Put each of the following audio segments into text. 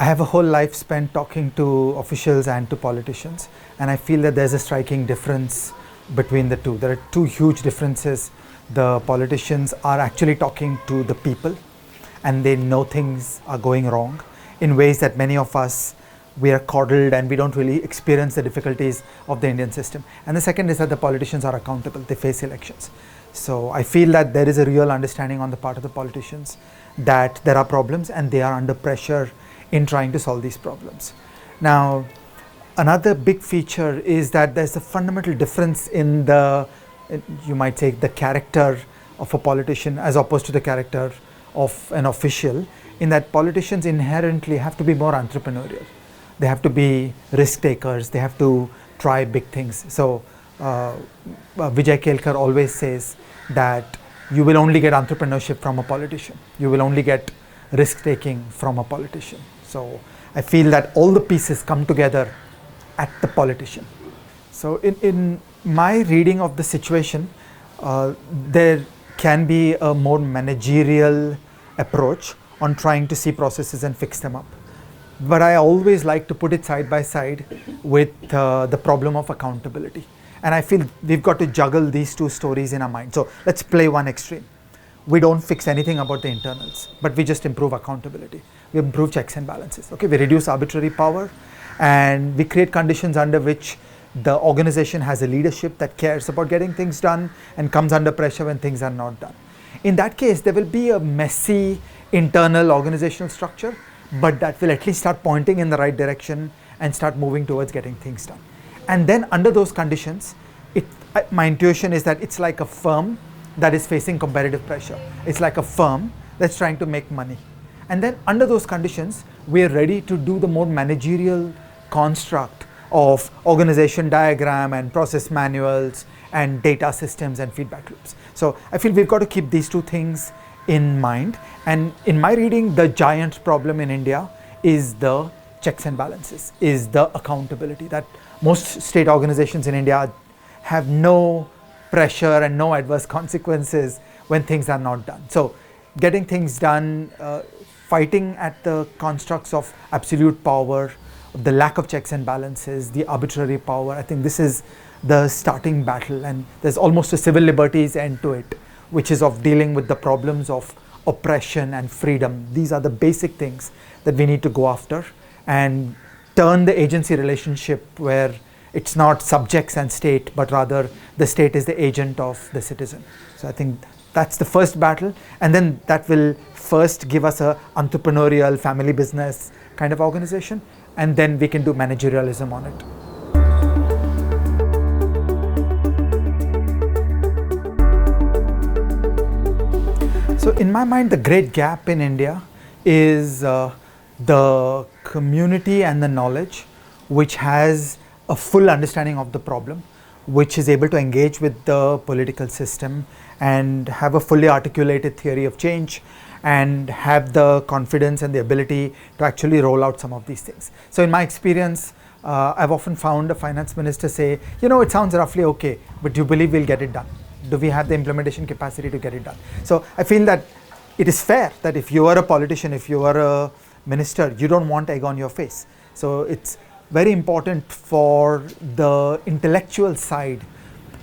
I have a whole life spent talking to officials and to politicians, and I feel that there's a striking difference between the two. There are two huge differences. The politicians are actually talking to the people, and they know things are going wrong in ways that many of us, we are coddled and we don't really experience the difficulties of the Indian system. And the second is that the politicians are accountable. They face elections. So I feel that there is a real understanding on the part of the politicians that there are problems and they are under pressure in trying to solve these problems. Now, another big feature is that there's a fundamental difference in the, you might say, the character of a politician as opposed to the character of an official, in that politicians inherently have to be more entrepreneurial. They have to be risk takers. They have to try big things. So Vijay Kelkar always says that you will only get entrepreneurship from a politician. You will only get risk taking from a politician. So I feel that all the pieces come together at the politician. So in my reading of the situation, there can be a more managerial approach on trying to see processes and fix them up. But I always like to put it side by side with the problem of accountability. And I feel we've got to juggle these two stories in our mind. So let's play one extreme. We don't fix anything about the internals, but we just improve accountability. We improve checks and balances. Okay, we reduce arbitrary power, and we create conditions under which the organization has a leadership that cares about getting things done and comes under pressure when things are not done. In that case, there will be a messy internal organizational structure, but that will at least start pointing in the right direction and start moving towards getting things done. And then under those conditions, my intuition is that it's like a firm that is facing competitive pressure. It's like a firm that's trying to make money. And then under those conditions, we're ready to do the more managerial construct of organization diagram and process manuals and data systems and feedback loops. So I feel we've got to keep these two things in mind. And in my reading, the giant problem in India is the checks and balances, is the accountability, that most state organizations in India have no pressure and no adverse consequences when things are not done. So getting things done, fighting at the constructs of absolute power, the lack of checks and balances, the arbitrary power, I think this is the starting battle, and there's almost a civil liberties end to it, which is of dealing with the problems of oppression and freedom. These are the basic things that we need to go after and turn the agency relationship where it's not subjects and state, but rather the state is the agent of the citizen. So I think that's the first battle, and then that will first give us a entrepreneurial family business kind of organization, and then we can do managerialism on it. So in my mind, the great gap in India is the community and the knowledge which has a full understanding of the problem, which is able to engage with the political system and have a fully articulated theory of change and have the confidence and the ability to actually roll out some of these things. So in my experience, I've often found a finance minister say, you know, it sounds roughly okay, but do you believe we'll get it done? Do we have the implementation capacity to get it done? So I feel that it is fair that if you are a politician, if you are a minister, you don't want egg on your face. So it's very important for the intellectual side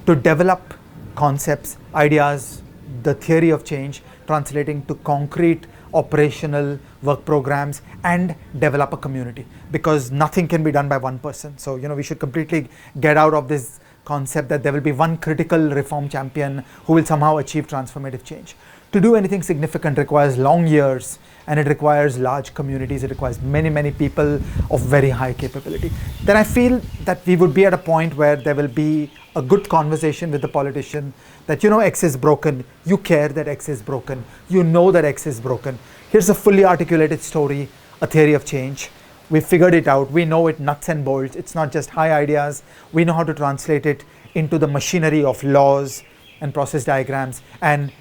to develop concepts, ideas, the theory of change, translating to concrete operational work programs, and develop a community, because nothing can be done by one person. So, you know, we should completely get out of this concept that there will be one critical reform champion who will somehow achieve transformative change. To do anything significant requires long years, and it requires large communities. It requires many, many people of very high capability. Then I feel that we would be at a point where there will be a good conversation with the politician that, you know, X is broken. You care that X is broken. You know that X is broken. Here's a fully articulated story, a theory of change. We figured it out. We know it nuts and bolts. It's not just high ideas. We know how to translate it into the machinery of laws and process diagrams. And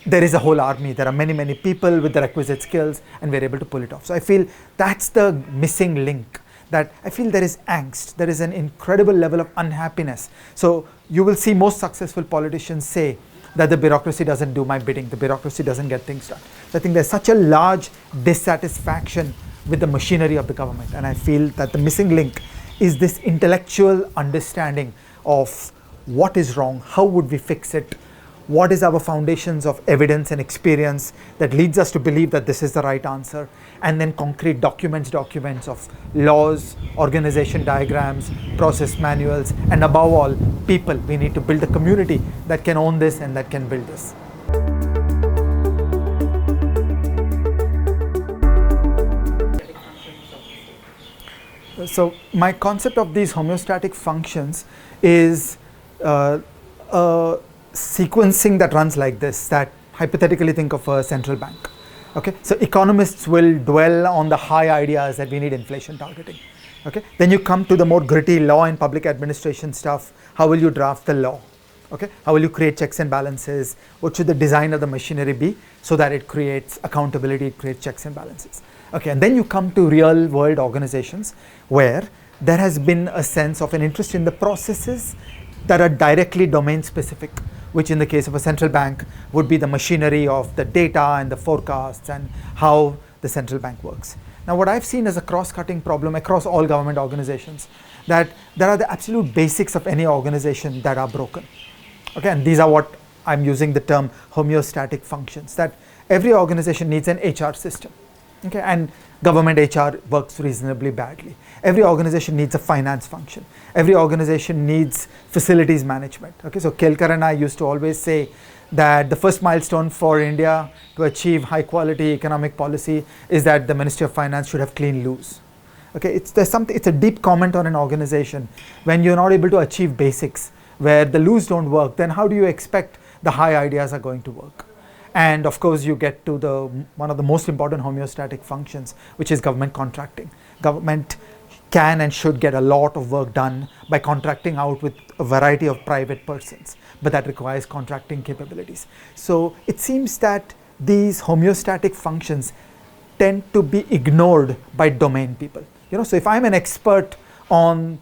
there is a whole army. There are many, many people with the requisite skills, and we're able to pull it off. So I feel that's the missing link, that I feel there is angst. There is an incredible level of unhappiness. So you will see most successful politicians say that the bureaucracy doesn't do my bidding. The bureaucracy doesn't get things done. So I think there's such a large dissatisfaction with the machinery of the government. And I feel that the missing link is this intellectual understanding of what is wrong, how would we fix it, what is our foundations of evidence and experience that leads us to believe that this is the right answer, and then concrete documents of laws, organization diagrams, process manuals, and above all, people. We need to build a community that can own this and that can build this. So my concept of these homeostatic functions is sequencing that runs like this, that hypothetically think of a central bank. Okay, so economists will dwell on the high ideas that we need inflation targeting. Okay, then you come to the more gritty law and public administration stuff. How will you draft the law? Okay, how will you create checks and balances? What should the design of the machinery be so that it creates accountability, it creates checks and balances? Okay, and then you come to real world organizations where there has been a sense of an interest in the processes that are directly domain specific, which in the case of a central bank would be the machinery of the data and the forecasts and how the central bank works. Now what I've seen as a cross-cutting problem across all government organizations, that there are the absolute basics of any organization that are broken. Okay, and these are what I'm using the term homeostatic functions, that every organization needs an HR system. Okay, and government HR works reasonably badly. Every organization needs a finance function. Every organization needs facilities management. Okay, so Kelkar and I used to always say that the first milestone for India to achieve high quality economic policy is that the Ministry of Finance should have clean loos. Okay, it's a deep comment on an organization. When you're not able to achieve basics, where the loos don't work, then how do you expect the high ideas are going to work? And of course, you get to one of the most important homeostatic functions, which is government contracting. Government can and should get a lot of work done by contracting out with a variety of private persons, but that requires contracting capabilities. So it seems that these homeostatic functions tend to be ignored by domain people. So if I'm an expert on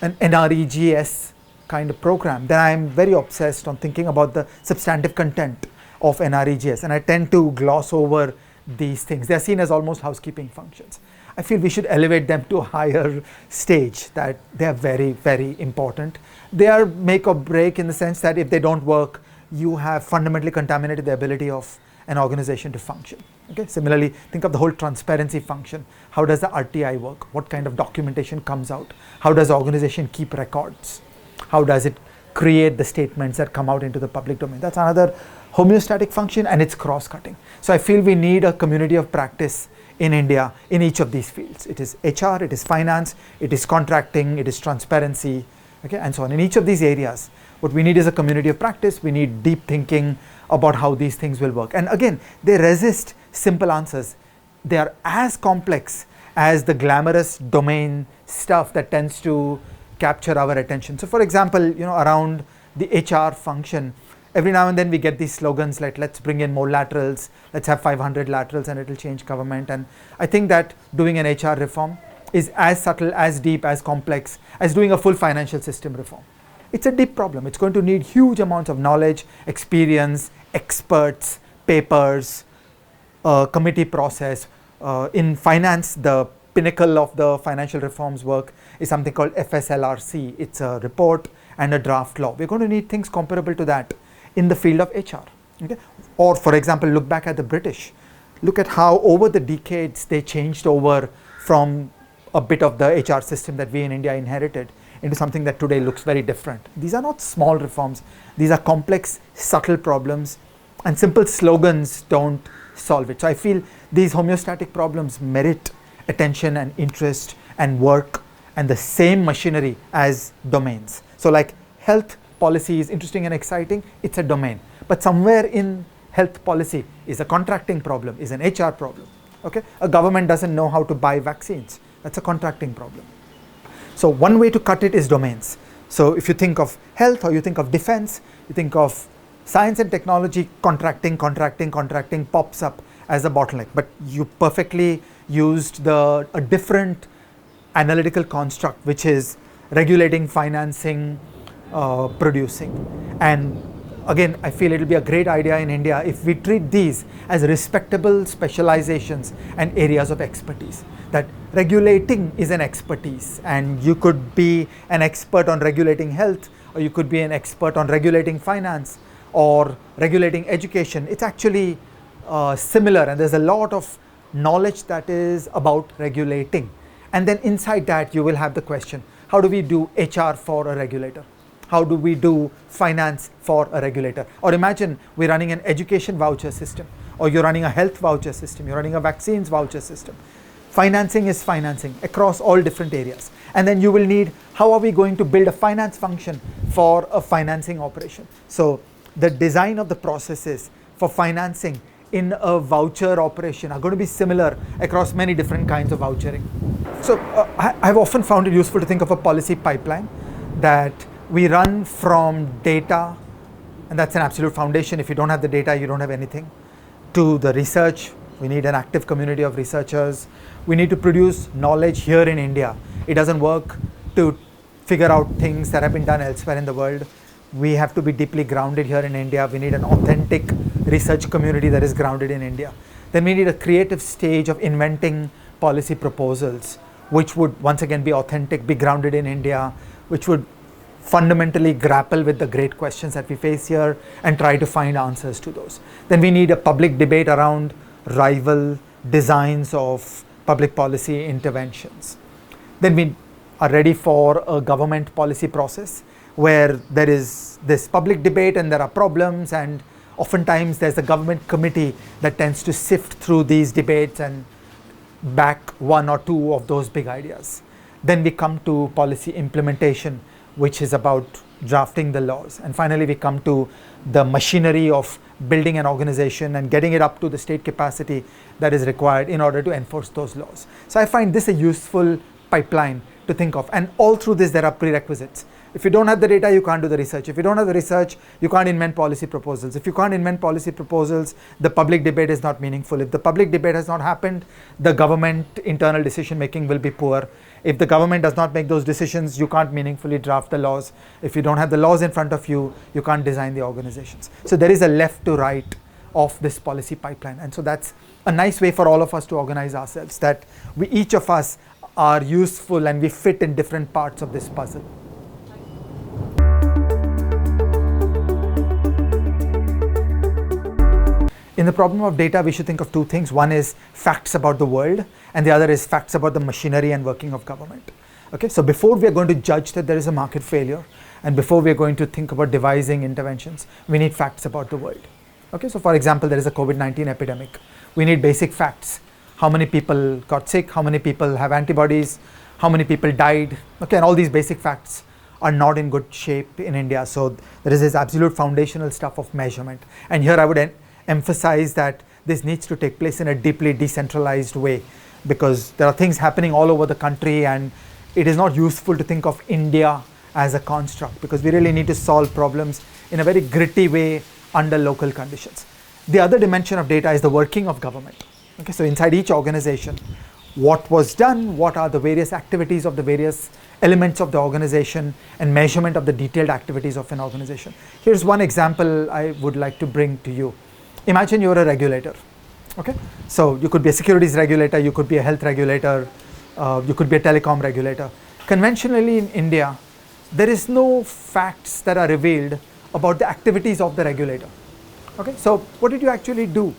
an NREGS kind of program, then I'm very obsessed on thinking about the substantive content of NREGS, and I tend to gloss over these things. They're seen as almost housekeeping functions. I feel we should elevate them to a higher stage, that they are very, very important. They are make or break in the sense that if they don't work, you have fundamentally contaminated the ability of an organization to function. Okay? Similarly, think of the whole transparency function. How does the RTI work? What kind of documentation comes out? How does the organization keep records? How does it create the statements that come out into the public domain? That's another homeostatic function, and it's cross-cutting. So I feel we need a community of practice in India in each of these fields. It is HR, it is finance, it is contracting, it is transparency, okay, and so on. In each of these areas, what we need is a community of practice. We need deep thinking about how these things will work. And again, they resist simple answers. They are as complex as the glamorous domain stuff that tends to capture our attention. So for example, around the HR function, every now and then we get these slogans like, let's bring in more laterals, let's have 500 laterals and it'll change government. And I think that doing an HR reform is as subtle, as deep, as complex as doing a full financial system reform. It's a deep problem. It's going to need huge amounts of knowledge, experience, experts, papers, committee process. In finance, the pinnacle of the financial reforms work is something called FSLRC. It's a report and a draft law. We're going to need things comparable to that in the field of HR. Okay? Or for example, look back at the British. Look at how over the decades they changed over from a bit of the HR system that we in India inherited into something that today looks very different. These are not small reforms. These are complex, subtle problems, and simple slogans don't solve it. So I feel these homeostatic problems merit attention and interest and work and the same machinery as domains. So like health policy is interesting and exciting, it's a domain. But somewhere in health policy is a contracting problem, is an HR problem. Okay? A government doesn't know how to buy vaccines. That's a contracting problem. So one way to cut it is domains. So if you think of health or you think of defense, you think of science and technology, contracting pops up as a bottleneck. But you perfectly used a different analytical construct, which is regulating, financing, producing. And again, I feel it will be a great idea in India if we treat these as respectable specializations and areas of expertise. That regulating is an expertise, and you could be an expert on regulating health, or you could be an expert on regulating finance or regulating education. It's actually similar, and there's a lot of knowledge that is about regulating. And then inside that, you will have the question, how do we do HR for a regulator? How do we do finance for a regulator? Or imagine we're running an education voucher system, or you're running a health voucher system, you're running a vaccines voucher system. Financing is financing across all different areas. And then you will need, how are we going to build a finance function for a financing operation? So the design of the processes for financing in a voucher operation are going to be similar across many different kinds of vouchering. So I've often found it useful to think of a policy pipeline that we run from data, and that's an absolute foundation. If you don't have the data, you don't have anything, to the research. We need an active community of researchers. We need to produce knowledge here in India. It doesn't work to figure out things that have been done elsewhere in the world. We have to be deeply grounded here in India. We need an authentic research community that is grounded in India. Then we need a creative stage of inventing policy proposals, which would once again be authentic, be grounded in India, which would fundamentally grapple with the great questions that we face here and try to find answers to those. Then we need a public debate around rival designs of public policy interventions. Then we are ready for a government policy process where there is this public debate and there are problems, and oftentimes there's a government committee that tends to sift through these debates and back one or two of those big ideas. Then we come to policy implementation, which is about drafting the laws. And finally, we come to the machinery of building an organization and getting it up to the state capacity that is required in order to enforce those laws. So I find this a useful pipeline to think of. And all through this, there are prerequisites. If you don't have the data, you can't do the research. If you don't have the research, you can't invent policy proposals. If you can't invent policy proposals, the public debate is not meaningful. If the public debate has not happened, the government internal decision making will be poor. If the government does not make those decisions, you can't meaningfully draft the laws. If you don't have the laws in front of you, you can't design the organizations. So there is a left to right of this policy pipeline. And so that's a nice way for all of us to organize ourselves, that we each of us are useful and we fit in different parts of this puzzle. In the problem of data, we should think of two things. One is facts about the world, and the other is facts about the machinery and working of government. Okay, so before we are going to judge that there is a market failure, and before we are going to think about devising interventions, we need facts about the world. Okay, so for example, there is a COVID-19 epidemic. We need basic facts. How many people got sick? How many people have antibodies? How many people died? Okay, and all these basic facts are not in good shape in India. So there is this absolute foundational stuff of measurement. And here I would emphasize that this needs to take place in a deeply decentralized way, because there are things happening all over the country, and it is not useful to think of India as a construct, because we really need to solve problems in a very gritty way under local conditions. The other dimension of data is the working of government. Okay, so inside each organization, what was done, what are the various activities of the various elements of the organization, and measurement of the detailed activities of an organization. Here's one example I would like to bring to you. Imagine you're a regulator. Okay, so you could be a securities regulator, you could be a health regulator, you could be a telecom regulator. Conventionally in India, there is no facts that are revealed about the activities of the regulator. Okay, so what did you actually do?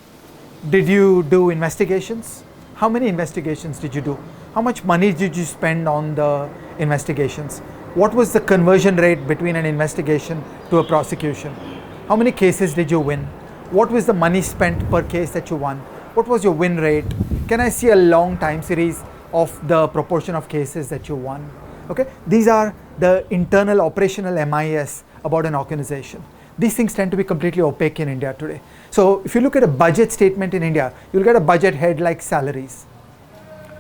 Did you do investigations? How many investigations did you do? How much money did you spend on the investigations? What was the conversion rate between an investigation to a prosecution? How many cases did you win? What was the money spent per case that you won? What was your win rate? Can I see a long time series of the proportion of cases that you won? Okay, these are the internal operational MIS about an organization. These things tend to be completely opaque in India today. So if you look at a budget statement in India, you'll get a budget head like salaries,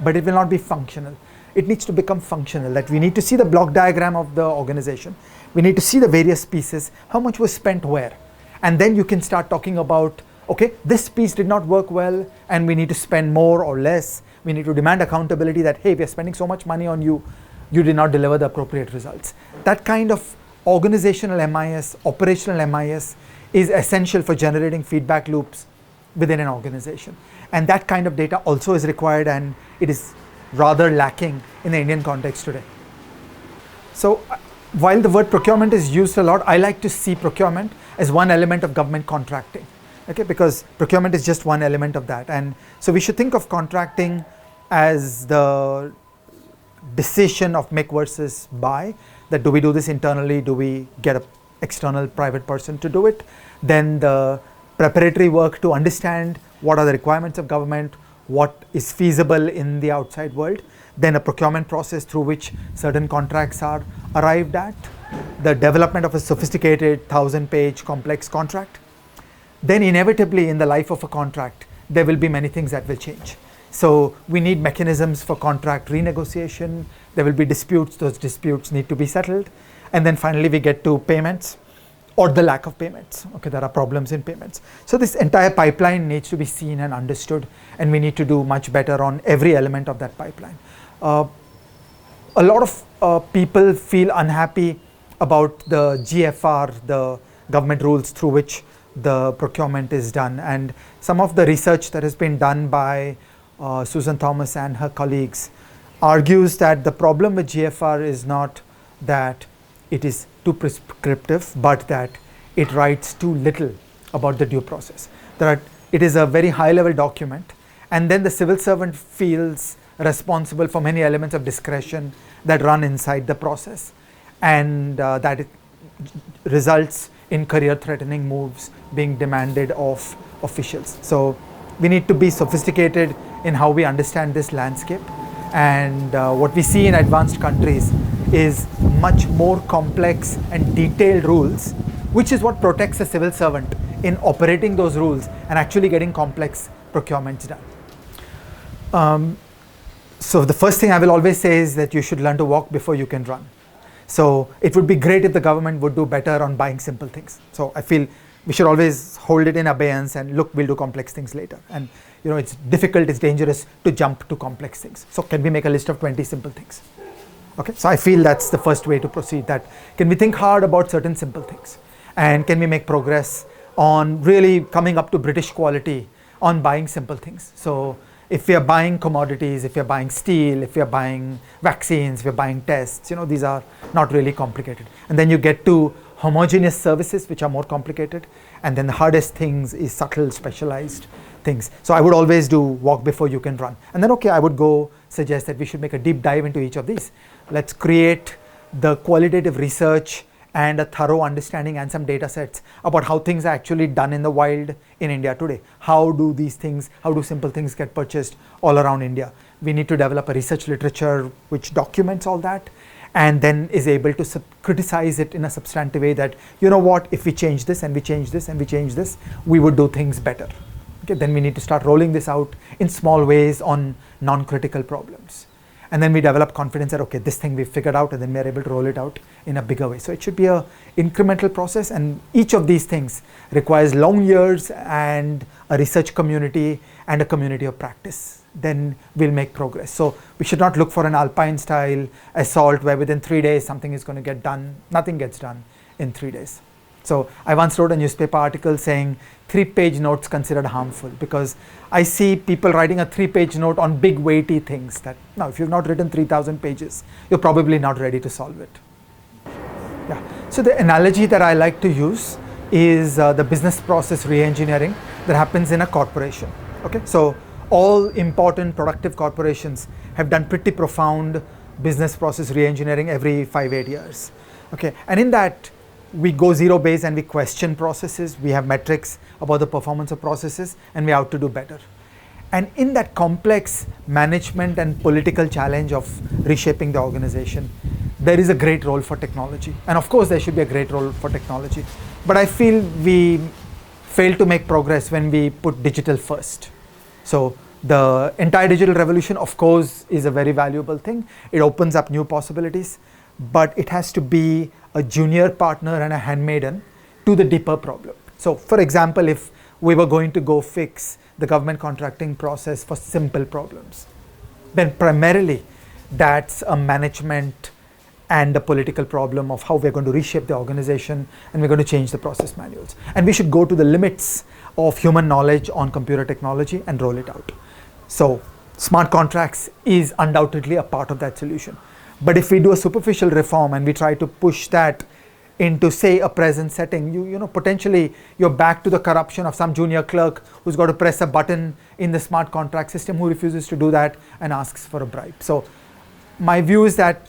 but it will not be functional. It needs to become functional, that we need to see the block diagram of the organization. We need to see the various pieces, how much was spent where. And then you can start talking about, okay, this piece did not work well and we need to spend more or less. We need to demand accountability that, hey, we are spending so much money on you, you did not deliver the appropriate results. That kind of organizational MIS, operational MIS is essential for generating feedback loops within an organization. And that kind of data also is required, and it is rather lacking in the Indian context today. So while the word procurement is used a lot, I like to see procurement as one element of government contracting, okay? Because procurement is just one element of that. And so we should think of contracting as the decision of make versus buy, that do we do this internally, do we get an external private person to do it, then the preparatory work to understand what are the requirements of government, what is feasible in the outside world, then a procurement process through which certain contracts are arrived at, the development of a sophisticated 1,000-page complex contract. Then inevitably in the life of a contract, there will be many things that will change. So we need mechanisms for contract renegotiation. There will be disputes, those disputes need to be settled. And then finally we get to payments or the lack of payments. Okay, there are problems in payments. So this entire pipeline needs to be seen and understood, and we need to do much better on every element of that pipeline. A lot of people feel unhappy about the GFR, the government rules through which the procurement is done. And some of the research that has been done by Susan Thomas and her colleagues argues that the problem with GFR is not that it is too prescriptive, but that it writes too little about the due process. It is a very high-level document, and then the civil servant feels responsible for many elements of discretion that run inside the process, and that it results in career-threatening moves being demanded of officials. So we need to be sophisticated in how we understand this landscape, and what we see in advanced countries is much more complex and detailed rules, which is what protects a civil servant in operating those rules and actually getting complex procurements done. So the first thing I will always say is that you should learn to walk before you can run. So it would be great if the government would do better on buying simple things. So I feel we should always hold it in abeyance and look, we'll do complex things later. And it's difficult, it's dangerous to jump to complex things. So can we make a list of 20 simple things? Okay, so I feel that's the first way to proceed. That can we think hard about certain simple things, and can we make progress on really coming up to British quality on buying simple things. So if we are buying commodities, if we are buying steel, if we are buying vaccines, if we are buying tests, these are not really complicated. And then you get to homogeneous services, which are more complicated. And then the hardest things is subtle, specialized things. So I would always do walk before you can run. And then, okay, I would go suggest that we should make a deep dive into each of these. Let's create the qualitative research and a thorough understanding and some data sets about how things are actually done in the wild in India today. How do simple things get purchased all around India? We need to develop a research literature which documents all that, and then is able to criticize it in a substantive way that, if we change this and we change this and we change this, we would do things better. Okay, then we need to start rolling this out in small ways on non-critical problems. And then we develop confidence that, okay, this thing we've figured out, and then we're able to roll it out in a bigger way. So it should be an incremental process, and each of these things requires long years and a research community and a community of practice. Then we'll make progress. So we should not look for an Alpine style assault where within 3 days something is going to get done. Nothing gets done in 3 days. So I once wrote a newspaper article saying 3-page notes considered harmful, because I see people writing a 3-page note on big weighty things that, now if you've not written 3,000 pages, you're probably not ready to solve it. Yeah. So the analogy that I like to use is the business process re-engineering that happens in a corporation. Okay. So all important productive corporations have done pretty profound business process re-engineering every 5-8 years. Okay. And in that, we go zero base and we question processes. We have metrics about the performance of processes, and we're out to do better. And in that complex management and political challenge of reshaping the organization, there is a great role for technology. And of course, there should be a great role for technology. But I feel we fail to make progress when we put digital first. So the entire digital revolution, of course, is a very valuable thing. It opens up new possibilities, but it has to be a junior partner and a handmaiden to the deeper problem. So for example, if we were going to go fix the government contracting process for simple problems, then primarily that's a management and the political problem of how we're going to reshape the organization, and we're going to change the process manuals. And we should go to the limits of human knowledge on computer technology and roll it out. So smart contracts is undoubtedly a part of that solution. But if we do a superficial reform and we try to push that into, say, a present setting, you know, potentially you're back to the corruption of some junior clerk who's got to press a button in the smart contract system, who refuses to do that and asks for a bribe. So my view is that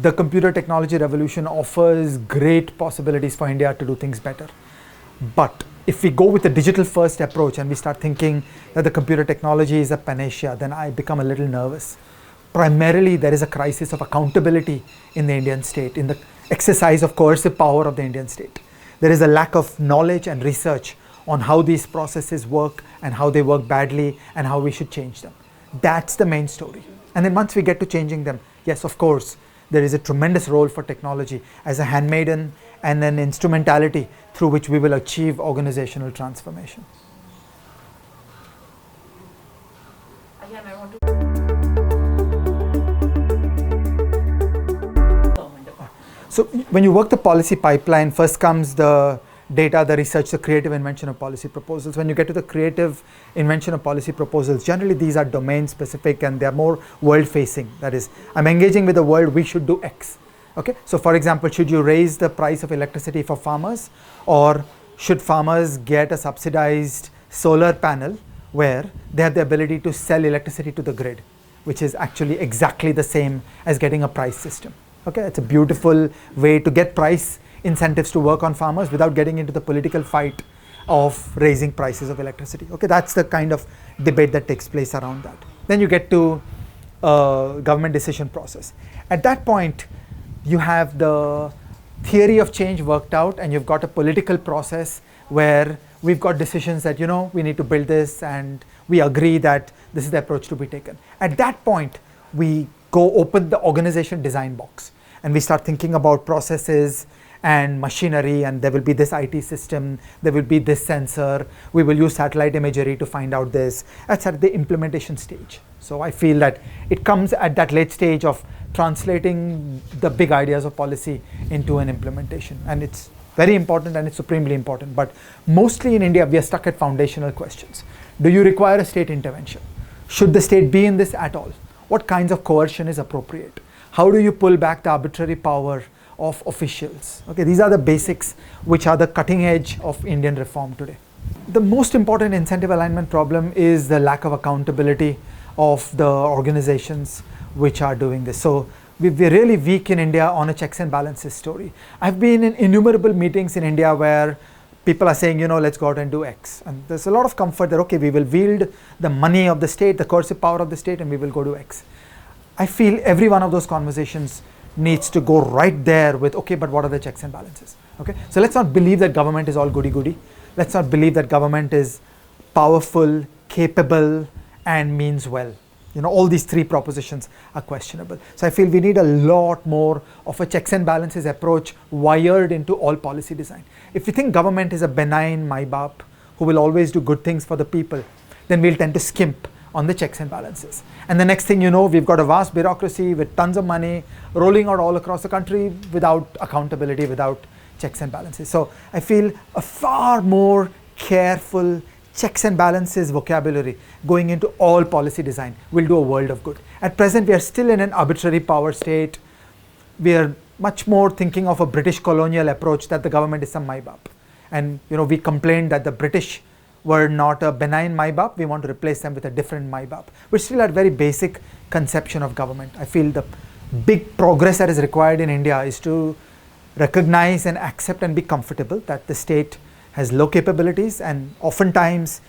the computer technology revolution offers great possibilities for India to do things better. But if we go with a digital first approach and we start thinking that the computer technology is a panacea, then I become a little nervous. Primarily, there is a crisis of accountability in the Indian state, in the exercise of coercive power of the Indian state. There is a lack of knowledge and research on how these processes work and how they work badly and how we should change them. That's the main story. And then once we get to changing them, yes, of course, there is a tremendous role for technology as a handmaiden and an instrumentality through which we will achieve organizational transformation. Again, I want to. So when you work the policy pipeline, first comes the data, the research, the creative invention of policy proposals. When you get to the creative invention of policy proposals, generally these are domain specific and they're more world facing. That is, I'm engaging with the world, we should do X. Okay, so for example, should you raise the price of electricity for farmers, or should farmers get a subsidized solar panel where they have the ability to sell electricity to the grid, which is actually exactly the same as getting a price system. Okay, it's a beautiful way to get price incentives to work on farmers without getting into the political fight of raising prices of electricity. Okay, that's the kind of debate that takes place around that. Then you get to government decision process. At that point, you have the theory of change worked out, and you've got a political process where we've got decisions that, you know, we need to build this and we agree that this is the approach to be taken. At that point, we go open the organization design box and we start thinking about processes and machinery, and there will be this IT system, there will be this sensor, we will use satellite imagery to find out this. That's at the implementation stage. So I feel that it comes at that late stage of translating the big ideas of policy into an implementation, and it's very important and it's supremely important. But mostly in India, we are stuck at foundational questions. Do you require a state intervention? Should the state be in this at all? What kinds of coercion is appropriate? How do you pull back the arbitrary power of officials? Okay, these are the basics which are the cutting edge of Indian reform today. The most important incentive alignment problem is the lack of accountability of the organizations which are doing this. So we're really weak in India on a checks and balances story. I've been in innumerable meetings in India where people are saying, you know, let's go out and do X. And there's a lot of comfort that, okay, we will wield the money of the state, the coercive power of the state, and we will go do X. I feel every one of those conversations needs to go right there with, okay, but what are the checks and balances? Okay, so let's not believe that government is all goody-goody. Let's not believe that government is powerful, capable, and means well. You know, all these three propositions are questionable. So I feel we need a lot more of a checks and balances approach wired into all policy design. If we think government is a benign my-baap who will always do good things for the people, then we'll tend to skimp on the checks and balances. And the next thing you know, we've got a vast bureaucracy with tons of money rolling out all across the country without accountability, without checks and balances. So I feel a far more careful checks and balances vocabulary going into all policy design will do a world of good. At present, we are still in an arbitrary power state. We are much more thinking of a British colonial approach that the government is some my-baap. And you know, we complained that the British were not a benign my-baap. We want to replace them with a different my-baap. We're still at very basic conception of government. I feel the big progress that is required in India is to recognize and accept and be comfortable that the state has low capabilities, and oftentimes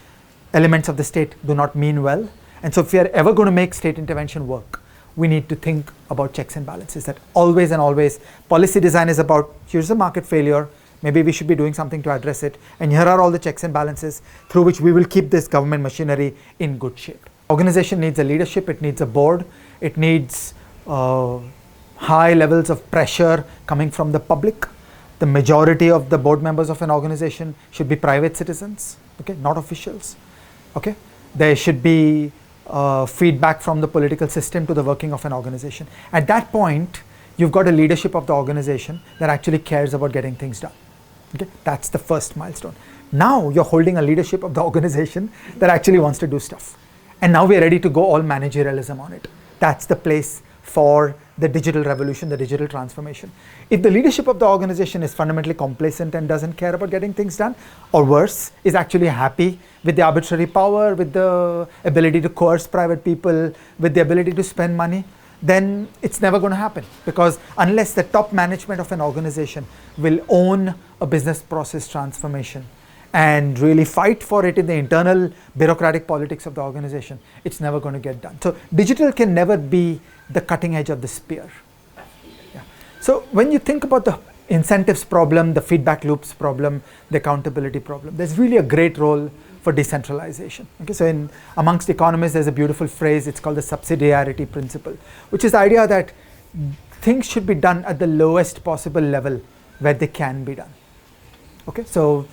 elements of the state do not mean well. And so if we are ever going to make state intervention work, we need to think about checks and balances, that always and always policy design is about, here's a market failure, maybe we should be doing something to address it, and here are all the checks and balances through which we will keep this government machinery in good shape. Organization needs a leadership, it needs a board, it needs high levels of pressure coming from the public. The majority of the board members of an organization should be private citizens, okay, not officials. Okay, there should be feedback from the political system to the working of an organization. At that point, you've got a leadership of the organization that actually cares about getting things done. Okay, that's the first milestone. Now you're holding a leadership of the organization that actually wants to do stuff. And now we're ready to go all managerialism on it. That's the place for the digital revolution, the digital transformation. If the leadership of the organization is fundamentally complacent and doesn't care about getting things done, or worse, is actually happy with the arbitrary power, with the ability to coerce private people, with the ability to spend money, then it's never going to happen. Because unless the top management of an organization will own a business process transformation and really fight for it in the internal bureaucratic politics of the organization, it's never going to get done. So digital can never be the cutting edge of the spear. Yeah. So when you think about the incentives problem, the feedback loops problem, the accountability problem, there's really a great role for decentralization. Okay, so amongst economists, there's a beautiful phrase, it's called the subsidiarity principle, which is the idea that things should be done at the lowest possible level where they can be done. Okay, so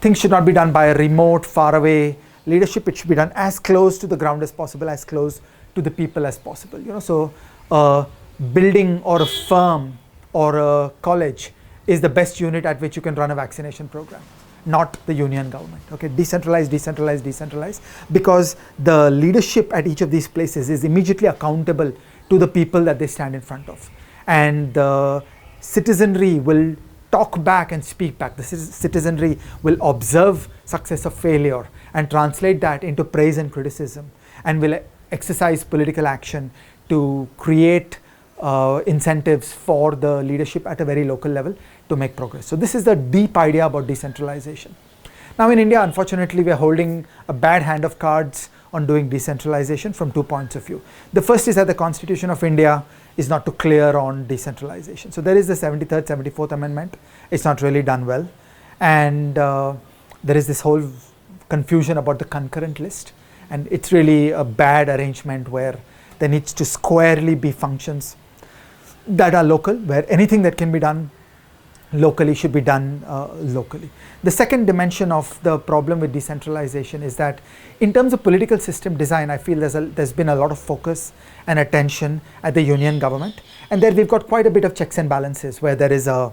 things should not be done by a remote, faraway leadership. It should be done as close to the ground as possible, as close to the people as possible. So a building or a firm or a college is the best unit at which you can run a vaccination program, not the union government. Okay, decentralize, decentralize, decentralize, because the leadership at each of these places is immediately accountable to the people that they stand in front of, and the citizenry will talk back and speak back. The citizenry will observe success or failure and translate that into praise and criticism, and will exercise political action to create incentives for the leadership at a very local level to make progress. So this is the deep idea about decentralization. Now in India, unfortunately, we are holding a bad hand of cards on doing decentralization from 2 points of view. The first is that the Constitution of India is not too clear on decentralization. So there is the 73rd, 74th Amendment. It's not really done well. And there is this whole confusion about the concurrent list. And it's really a bad arrangement where there needs to squarely be functions that are local, where anything that can be done locally should be done locally. The second dimension of the problem with decentralization is that in terms of political system design, I feel there's been a lot of focus and attention at the union government, and there we've got quite a bit of checks and balances where there is a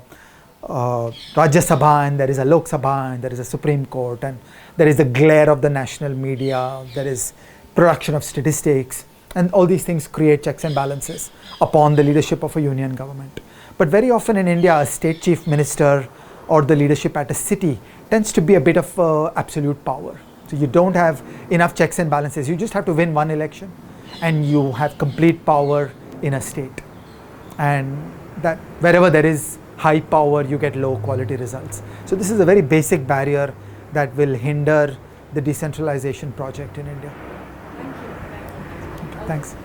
Rajya Sabha and there is a Lok Sabha and there is a Supreme Court and there is the glare of the national media, there is production of statistics, and all these things create checks and balances upon the leadership of a union government. But very often in India, a state chief minister or the leadership at a city tends to be a bit of absolute power. So you don't have enough checks and balances. You just have to win one election and you have complete power in a state. And that wherever there is high power, you get low quality results. So this is a very basic barrier that will hinder the decentralization project in India. Thank you. Thanks.